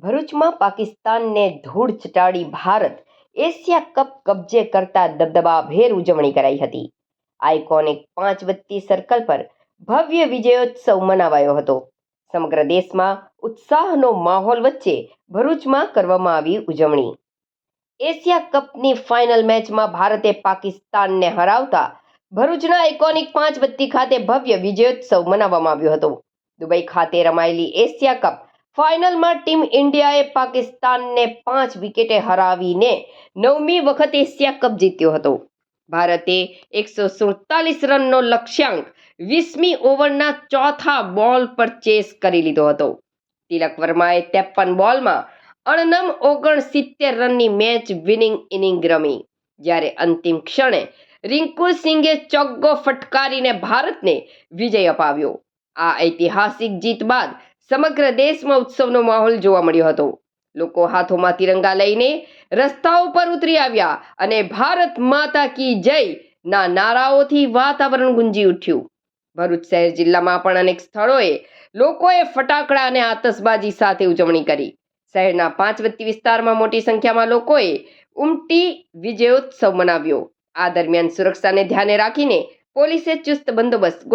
ભરૂચમાં પાકિસ્તાનને ધૂળ ચટાડી ભારત એશિયા કપ કબજે કરતા દબદબાભેર ઉજવણી કરાઈ હતી. આઇકોનિક 5 બત્તી સર્કલ પર ભવ્ય વિજયોત્સવ મનાવાયો હતો. સમગ્ર દેશમાં ઉત્સાહનો માહોલ વચ્ચે ભરૂચમાં કરવામાં આવી ઉજવણી. એશિયા કપની ફાઇનલ મેચમાં ભારતે પાકિસ્તાનને હરાવતા ભરૂચના આઇકોનિક 5 બત્તી ખાતે ભવ્ય વિજયોત્સવ મનાવવામાં આવ્યો હતો. દુબઈ ખાતે રમાયેલી એશિયા કપ ફાઇનલમાં ટીમ ઇન્ડિયાએ પાકિસ્તાનને 5 વિકેટે હરાવીને 9મી વખત એશિયા કપ જીત્યો હતો. ભારતે 147 રનનો લક્ષ્યાંક 20મી ઓવરના ચોથા બોલ પર ચેસ કરી લીધો હતો. તિલક વર્માએ 53 બોલમાં અણનમ 69 રનની મેચ વિનિંગ ઇનિંગ રમી, જ્યારે અંતિમ ક્ષણે રિંકુ સિંઘે ચોગ્ગો ફટકારીને ભારતને વિજય અપાવ્યો. આ ઐતિહાસિક જીત બાદ સમગ્ર દેશમાં ઉત્સવનો માહોલ જોવા મળ્યો હતો. લોકો હાથોમાં તિરંગા લઈને રસ્તાઓ પર ઉતરી આવ્યા અને ભારત માતા કી જય ના નારાઓથી વાતાવરણ ગુંજી ઉઠ્યું. ભરૂચ શહેર જિલ્લામાં પણ અનેક સ્થળોએ લોકોએ ફટાકડા અને આતશબાજી સાથે ઉજવણી કરી. શહેરના 5 બત્તી વિસ્તારમાં મોટી સંખ્યામાં લોકોએ ઉમટી વિજયોત્સવ મનાવ્યો. આ દરમિયાન સુરક્ષાને ધ્યાને રાખીને પોલીસે ચુસ્ત બંદોબસ્ત